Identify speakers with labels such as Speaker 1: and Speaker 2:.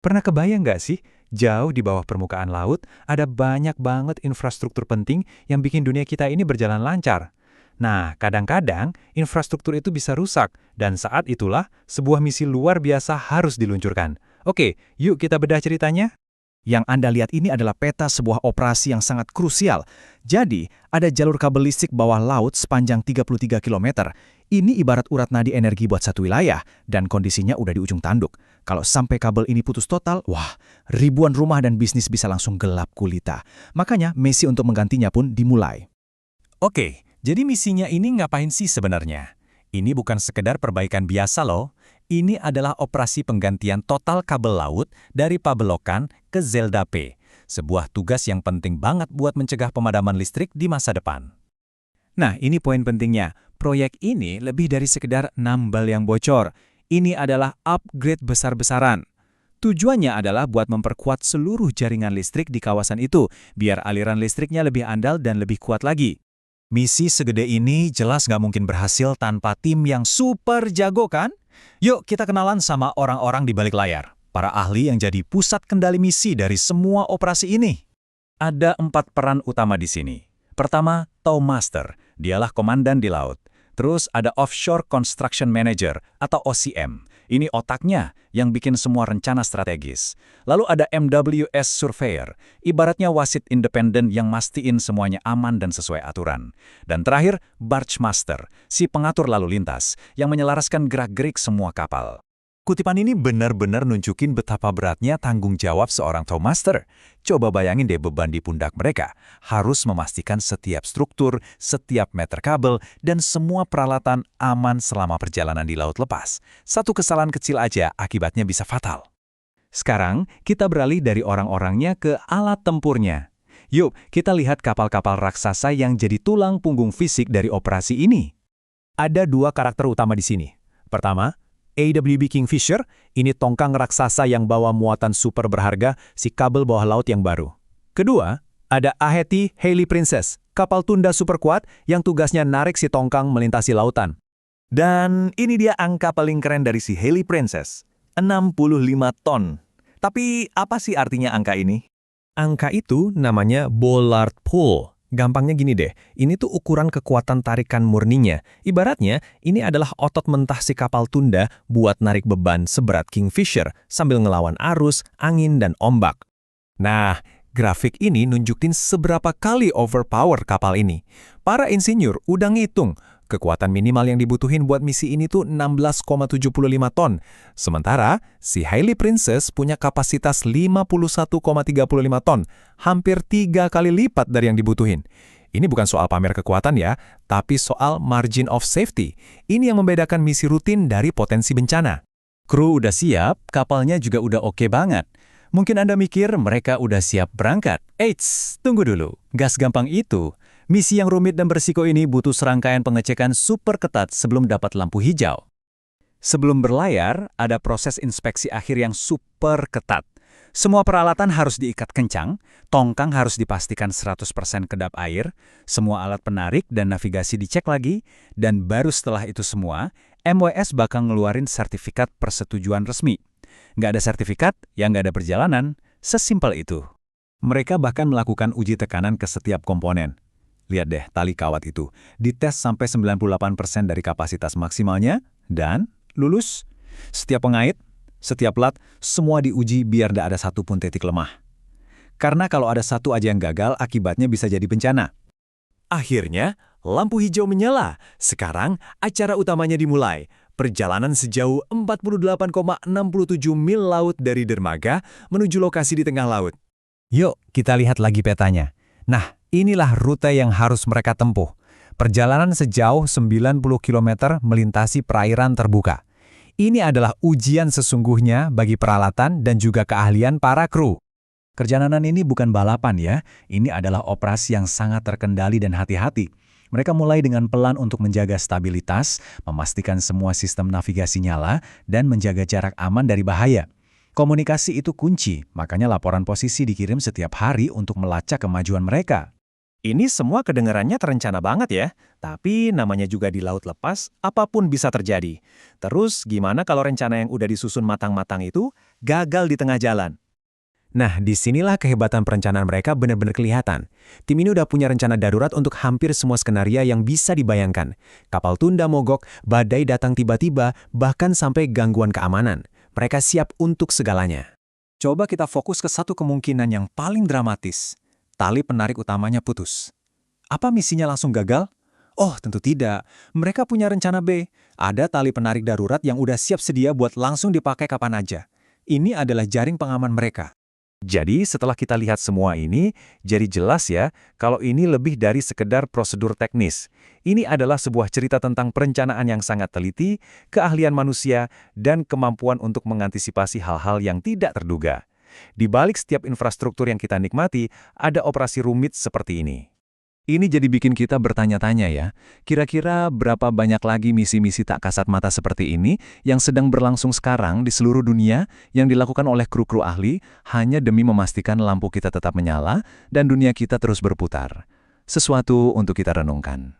Speaker 1: Pernah kebayang nggak sih, jauh di bawah permukaan laut, ada banyak banget infrastruktur penting yang bikin dunia kita ini berjalan lancar. Nah, kadang-kadang infrastruktur itu bisa rusak, dan saat itulah sebuah misi luar biasa harus diluncurkan. Oke, yuk kita bedah ceritanya.
Speaker 2: Yang Anda lihat ini adalah peta sebuah operasi yang sangat krusial. Jadi, ada jalur kabel listrik bawah laut sepanjang 33 km. Ini ibarat urat nadi energi buat satu wilayah, dan kondisinya udah di ujung tanduk. Kalau sampai kabel ini putus total, wah, ribuan rumah dan bisnis bisa langsung gelap gulita. Makanya, misi untuk menggantinya pun dimulai.
Speaker 3: Oke, jadi misinya ini ngapain sih sebenarnya? Ini bukan sekedar perbaikan biasa loh. Ini adalah operasi penggantian total kabel laut dari Pabelokan ke Zelda P. Sebuah tugas yang penting banget buat mencegah pemadaman listrik di masa depan.
Speaker 1: Nah, ini poin pentingnya. Proyek ini lebih dari sekedar nambal yang bocor. Ini adalah upgrade besar-besaran. Tujuannya adalah buat memperkuat seluruh jaringan listrik di kawasan itu, biar aliran listriknya lebih andal dan lebih kuat lagi.
Speaker 3: Misi segede ini jelas nggak mungkin berhasil tanpa tim yang super jago kan? Yuk kita kenalan sama orang-orang di balik layar. Para ahli yang jadi pusat kendali misi dari semua operasi ini. Ada 4 peran utama di sini. Pertama, tow master. Dialah komandan di laut. Terus ada offshore construction manager atau OCM. Ini otaknya yang bikin semua rencana strategis. Lalu ada MWS surveyor. Ibaratnya wasit independen yang mastiin semuanya aman dan sesuai aturan. Dan terakhir, barge master, si pengatur lalu lintas yang menyelaraskan gerak-gerik semua kapal. Kutipan ini benar-benar nunjukin betapa beratnya tanggung jawab seorang towmaster. Coba bayangin deh beban di pundak mereka. Harus memastikan setiap struktur, setiap meter kabel, dan semua peralatan aman selama perjalanan di laut lepas. Satu kesalahan kecil aja akibatnya bisa fatal.
Speaker 1: Sekarang, kita beralih dari orang-orangnya ke alat tempurnya. Yuk, kita lihat kapal-kapal raksasa yang jadi tulang punggung fisik dari operasi ini.
Speaker 3: Ada 2 karakter utama di sini. Pertama, AWB Kingfisher, ini tongkang raksasa yang bawa muatan super berharga, si kabel bawah laut yang baru. Kedua, ada Aheti Hailey Princess, kapal tunda super kuat yang tugasnya narik si tongkang melintasi lautan. Dan ini dia angka paling keren dari si Hailey Princess, 65 ton. Tapi apa sih artinya angka ini?
Speaker 2: Angka itu namanya Bollard Pull. Gampangnya gini deh, ini tuh ukuran kekuatan tarikan murninya. Ibaratnya, ini adalah otot mentah si kapal tunda buat narik beban seberat Kingfisher sambil ngelawan arus, angin, dan ombak.
Speaker 3: Nah, grafik ini nunjukin seberapa kali overpower kapal ini. Para insinyur udah ngitung, kekuatan minimal yang dibutuhin buat misi ini tuh 16,75 ton. Sementara, si Hailey Princess punya kapasitas 51,35 ton, hampir 3 kali lipat dari yang dibutuhin. Ini bukan soal pamer kekuatan ya, tapi soal margin of safety. Ini yang membedakan misi rutin dari potensi bencana.
Speaker 1: Kru udah siap, kapalnya juga udah oke banget. Mungkin Anda mikir mereka udah siap berangkat. Eits, tunggu dulu. Gas gampang itu. Misi yang rumit dan berisiko ini butuh serangkaian pengecekan super ketat sebelum dapat lampu hijau. Sebelum berlayar, ada proses inspeksi akhir yang super ketat. Semua peralatan harus diikat kencang, tongkang harus dipastikan 100% kedap air, semua alat penarik dan navigasi dicek lagi, dan baru setelah itu semua, MWS bakal ngeluarin sertifikat persetujuan resmi. Nggak ada sertifikat, ya nggak ada perjalanan. Sesimpel itu. Mereka bahkan melakukan uji tekanan ke setiap komponen. Lihat deh tali kawat itu, dites sampai 98% dari kapasitas maksimalnya, dan lulus. Setiap pengait, setiap plat, semua diuji biar tidak ada satupun titik lemah. Karena kalau ada satu aja yang gagal, akibatnya bisa jadi bencana. Akhirnya, lampu hijau menyala. Sekarang, acara utamanya dimulai. Perjalanan sejauh 48,67 mil laut dari dermaga menuju lokasi di tengah laut. Yuk, kita lihat lagi petanya. Nah, inilah rute yang harus mereka tempuh. Perjalanan sejauh 90 km melintasi perairan terbuka. Ini adalah ujian sesungguhnya bagi peralatan dan juga keahlian para kru. Perjalanan ini bukan balapan ya, ini adalah operasi yang sangat terkendali dan hati-hati. Mereka mulai dengan pelan untuk menjaga stabilitas, memastikan semua sistem navigasi nyala, dan menjaga jarak aman dari bahaya. Komunikasi itu kunci, makanya laporan posisi dikirim setiap hari untuk melacak kemajuan mereka.
Speaker 3: Ini semua kedengarannya terencana banget ya, tapi namanya juga di laut lepas, apapun bisa terjadi. Terus gimana kalau rencana yang udah disusun matang-matang itu
Speaker 2: gagal di tengah jalan.
Speaker 1: Nah, disinilah kehebatan perencanaan mereka benar-benar kelihatan. Tim ini udah punya rencana darurat untuk hampir semua skenario yang bisa dibayangkan. Kapal tunda mogok, badai datang tiba-tiba, bahkan sampai gangguan keamanan. Mereka siap untuk segalanya.
Speaker 3: Coba kita fokus ke satu kemungkinan yang paling dramatis. Tali penarik utamanya putus. Apa misinya langsung gagal? Oh, tentu tidak. Mereka punya rencana B. Ada tali penarik darurat yang udah siap sedia buat langsung dipakai kapan aja. Ini adalah jaring pengaman mereka.
Speaker 1: Jadi setelah kita lihat semua ini, jadi jelas ya kalau ini lebih dari sekedar prosedur teknis. Ini adalah sebuah cerita tentang perencanaan yang sangat teliti, keahlian manusia, dan kemampuan untuk mengantisipasi hal-hal yang tidak terduga. Di balik setiap infrastruktur yang kita nikmati, ada operasi rumit seperti ini. Ini jadi bikin kita bertanya-tanya ya, kira-kira berapa banyak lagi misi-misi tak kasat mata seperti ini yang sedang berlangsung sekarang di seluruh dunia yang dilakukan oleh kru-kru ahli hanya demi memastikan lampu kita tetap menyala dan dunia kita terus berputar. Sesuatu untuk kita renungkan.